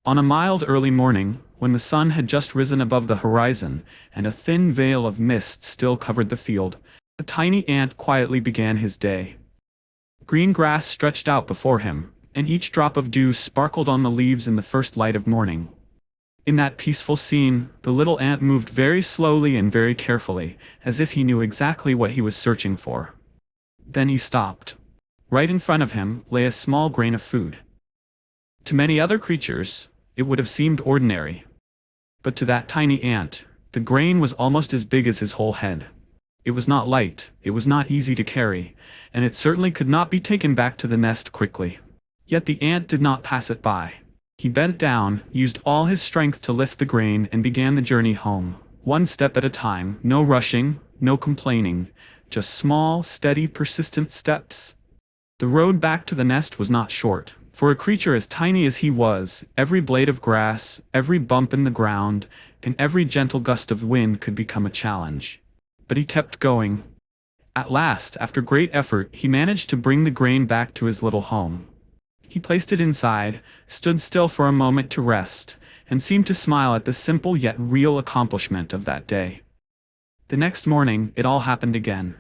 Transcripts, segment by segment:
On a mild early morning, when the sun had just risen above the horizon, and a thin veil of mist still covered the field, the tiny ant quietly began his day. Green grass stretched out before him, and each drop of dew sparkled on the leaves in the first light of morning. In that peaceful scene, the little ant moved very slowly and very carefully, as if he knew exactly what he was searching for. Then he stopped. Right in front of him lay a small grain of food. To many other creatures, it would have seemed ordinary. But to that tiny ant, the grain was almost as big as his whole head. It was not light, it was not easy to carry, and it certainly could not be taken back to the nest quickly. Yet the ant did not pass it by. He bent down, used all his strength to lift the grain, and began the journey home, one step at a time, no rushing, no complaining, just small, steady, persistent steps. The road back to the nest was not short. For a creature as tiny as he was, every blade of grass, every bump in the ground, and every gentle gust of wind could become a challenge. But he kept going. At last, after great effort, he managed to bring the grain back to his little home. He placed it inside, stood still for a moment to rest, and seemed to smile at the simple yet real accomplishment of that day. The next morning, it all happened again.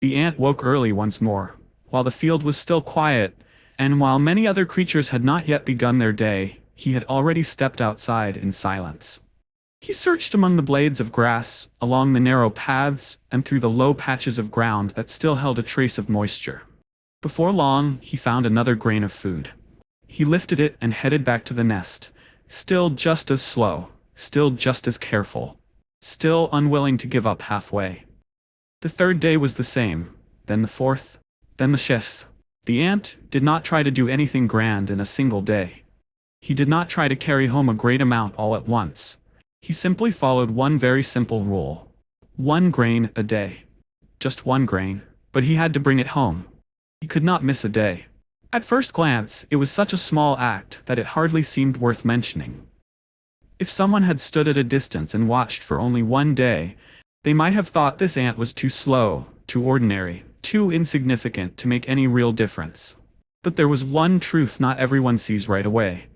The ant woke early once more, while the field was still quiet, and while many other creatures had not yet begun their day, he had already stepped outside in silence. He searched among the blades of grass, along the narrow paths, and through the low patches of ground that still held a trace of moisture. Before long, he found another grain of food. He lifted it and headed back to the nest, still just as slow, still just as careful, still unwilling to give up halfway. The third day was the same, then the fourth, then the fifth. The ant did not try to do anything grand in a single day. He did not try to carry home a great amount all at once. He simply followed one very simple rule. One grain a day. Just one grain, but he had to bring it home. He could not miss a day. At first glance, it was such a small act that it hardly seemed worth mentioning. If someone had stood at a distance and watched for only one day, they might have thought this ant was too slow, too ordinary, too insignificant to make any real difference. But there was one truth not everyone sees right away.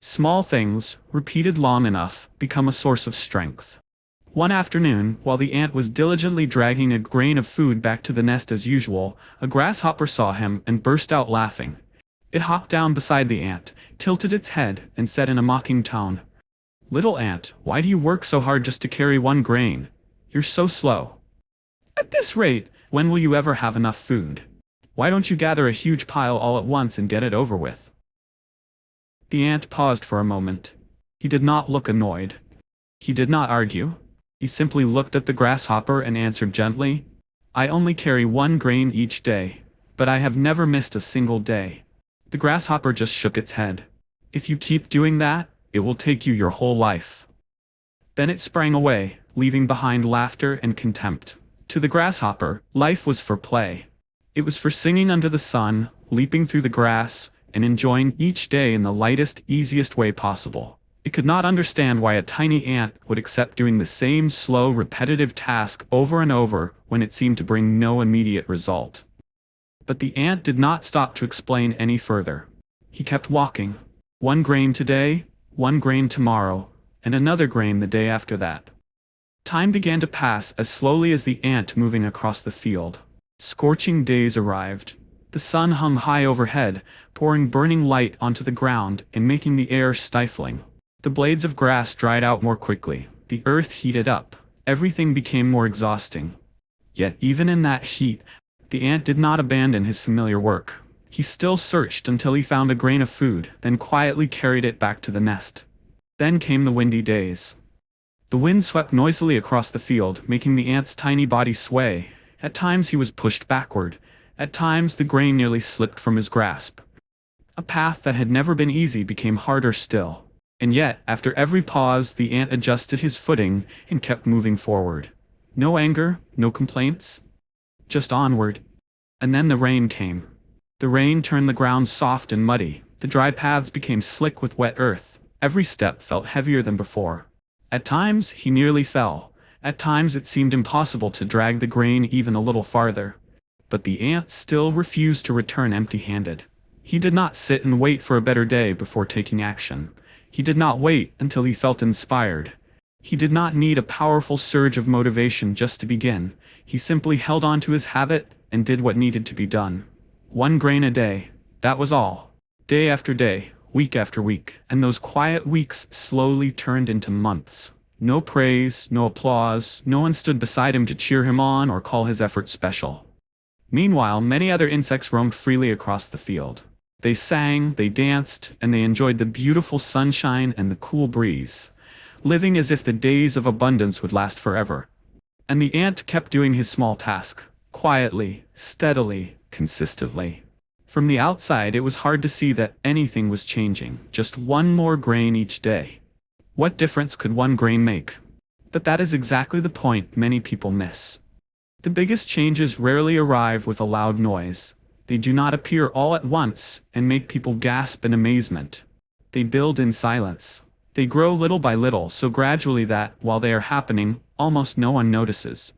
Small things, repeated long enough, become a source of strength. One afternoon, while the ant was diligently dragging a grain of food back to the nest as usual, a grasshopper saw him and burst out laughing. It hopped down beside the ant, tilted its head, and said in a mocking tone, "Little ant, why do you work so hard just to carry one grain? You're so slow. At this rate, when will you ever have enough food? Why don't you gather a huge pile all at once and get it over with?" The ant paused for a moment. He did not look annoyed. He did not argue. He simply looked at the grasshopper and answered gently, "I only carry one grain each day, but I have never missed a single day." The grasshopper just shook its head. "If you keep doing that, it will take you your whole life." Then it sprang away, leaving behind laughter and contempt. To the grasshopper, life was for play. It was for singing under the sun, leaping through the grass, and enjoying each day in the lightest, easiest way possible. It could not understand why a tiny ant would accept doing the same slow, repetitive task over and over when it seemed to bring no immediate result. But the ant did not stop to explain any further. He kept walking. One grain today, one grain tomorrow, and another grain the day after that. Time began to pass as slowly as the ant moving across the field. Scorching days arrived. The sun hung high overhead, pouring burning light onto the ground and making the air stifling. The blades of grass dried out more quickly. The earth heated up. Everything became more exhausting. Yet even in that heat, the ant did not abandon his familiar work. He still searched until he found a grain of food, then quietly carried it back to the nest. Then came the windy days. The wind swept noisily across the field, making the ant's tiny body sway. At times he was pushed backward. At times the grain nearly slipped from his grasp. A path that had never been easy became harder still. And yet, after every pause, the ant adjusted his footing and kept moving forward. No anger, no complaints. Just onward. And then the rain came. The rain turned the ground soft and muddy. The dry paths became slick with wet earth. Every step felt heavier than before. At times, he nearly fell. At times it seemed impossible to drag the grain even a little farther. But the ant still refused to return empty-handed. He did not sit and wait for a better day before taking action. He did not wait until he felt inspired. He did not need a powerful surge of motivation just to begin. He simply held on to his habit and did what needed to be done. 1 grain a day, that was all. Day after day, week after week, and those quiet weeks slowly turned into months. No praise, no applause, no one stood beside him to cheer him on or call his effort special. Meanwhile, many other insects roamed freely across the field. They sang, they danced, and they enjoyed the beautiful sunshine and the cool breeze, living as if the days of abundance would last forever. And the ant kept doing his small task, quietly, steadily, consistently. From the outside, it was hard to see that anything was changing, just 1 more grain each day. What difference could 1 grain make? But that is exactly the point many people miss. The biggest changes rarely arrive with a loud noise. They do not appear all at once and make people gasp in amazement. They build in silence. They grow little by little, so gradually that, while they are happening, almost no one notices.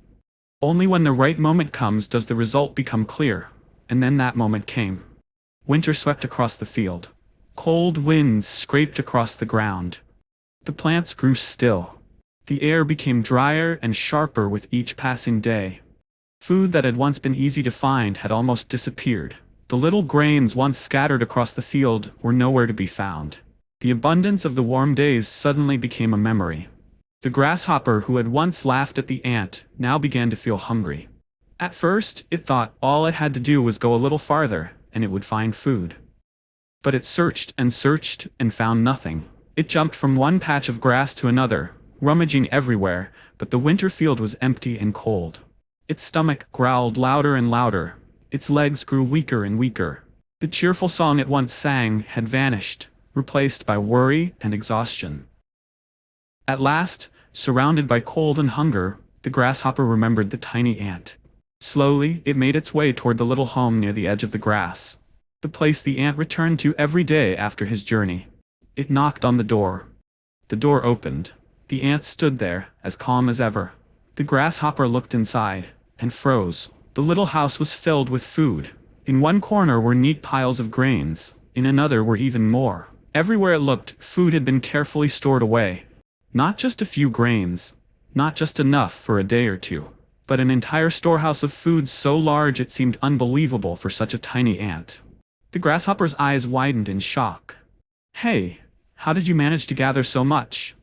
Only when the right moment comes does the result become clear, and then that moment came. Winter swept across the field. Cold winds scraped across the ground. The plants grew still. The air became drier and sharper with each passing day. Food that had once been easy to find had almost disappeared. The little grains once scattered across the field were nowhere to be found. The abundance of the warm days suddenly became a memory. The grasshopper who had once laughed at the ant now began to feel hungry. At first, it thought all it had to do was go a little farther, and it would find food. But it searched and found nothing. It jumped from one patch of grass to another, rummaging everywhere, but the winter field was empty and cold. Its stomach growled louder and louder. Its legs grew weaker and weaker. The cheerful song it once sang had vanished, replaced by worry and exhaustion. At last, surrounded by cold and hunger, the grasshopper remembered the tiny ant. Slowly, it made its way toward the little home near the edge of the grass, the place the ant returned to every day after his journey. It knocked on the door. The door opened. The ant stood there, as calm as ever. The grasshopper looked inside, and froze. The little house was filled with food. In one corner were neat piles of grains, in another were even more. Everywhere it looked, food had been carefully stored away. Not just a few grains, not just enough for a day or two, but an entire storehouse of food so large it seemed unbelievable for such a tiny ant. The grasshopper's eyes widened in shock. "Hey, how did you manage to gather so much?"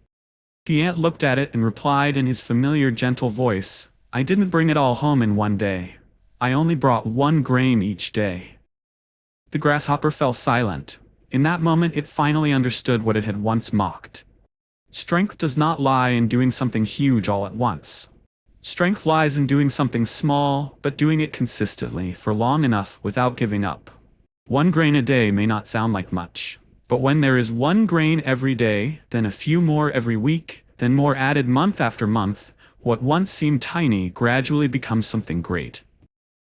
The ant looked at it and replied in his familiar gentle voice, "I didn't bring it all home in one day. I only brought 1 grain each day." The grasshopper fell silent. In that moment it finally understood what it had once mocked. Strength does not lie in doing something huge all at once. Strength lies in doing something small, but doing it consistently for long enough without giving up. 1 grain a day may not sound like much. But when there is 1 grain every day, then a few more every week, then more added month after month, what once seemed tiny gradually becomes something great.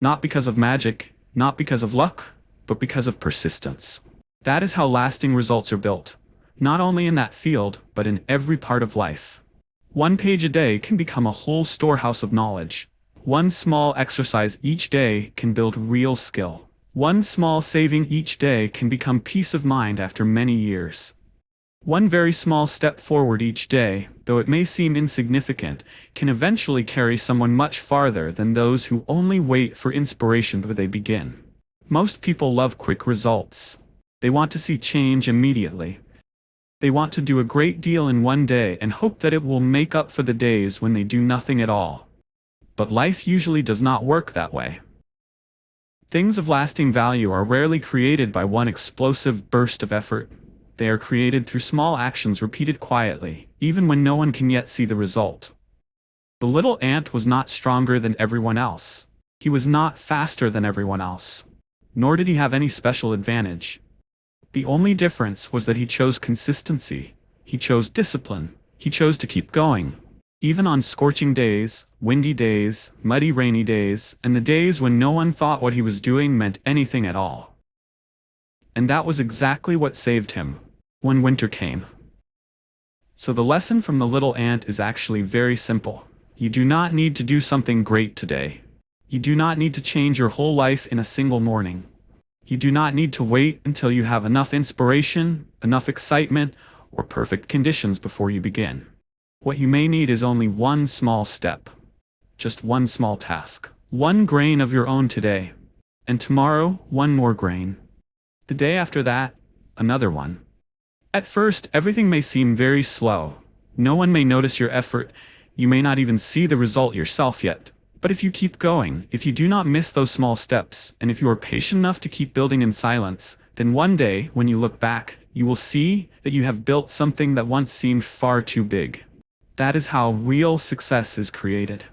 Not because of magic, not because of luck, but because of persistence. That is how lasting results are built. Not only in that field, but in every part of life. 1 page a day can become a whole storehouse of knowledge. One small exercise each day can build real skill. One small saving each day can become peace of mind after many years. One very small step forward each day, though it may seem insignificant, can eventually carry someone much farther than those who only wait for inspiration before they begin. Most people love quick results. They want to see change immediately. They want to do a great deal in one day and hope that it will make up for the days when they do nothing at all. But life usually does not work that way. Things of lasting value are rarely created by one explosive burst of effort. They are created through small actions repeated quietly, even when no one can yet see the result. The little ant was not stronger than everyone else. He was not faster than everyone else. Nor did he have any special advantage. The only difference was that he chose consistency. He chose discipline. He chose to keep going. Even on scorching days, windy days, muddy rainy days, and the days when no one thought what he was doing meant anything at all. And that was exactly what saved him when winter came. So the lesson from the little ant is actually very simple. You do not need to do something great today. You do not need to change your whole life in a single morning. You do not need to wait until you have enough inspiration, enough excitement, or perfect conditions before you begin. What you may need is only one small step. Just one small task. One grain of your own today. And tomorrow, one more grain. The day after that, another one. At first, everything may seem very slow. No one may notice your effort. You may not even see the result yourself yet. But if you keep going, if you do not miss those small steps, and if you are patient enough to keep building in silence, then one day, when you look back, you will see that you have built something that once seemed far too big. That is how real success is created.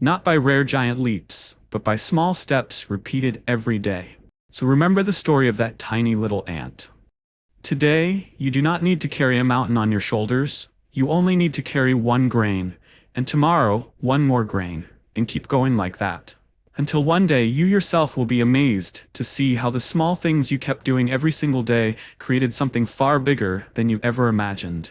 Not by rare giant leaps, but by small steps repeated every day. So remember the story of that tiny little ant. Today, you do not need to carry a mountain on your shoulders. You only need to carry one grain, and tomorrow, one more grain, and keep going like that. Until one day you yourself will be amazed to see how the small things you kept doing every single day created something far bigger than you ever imagined.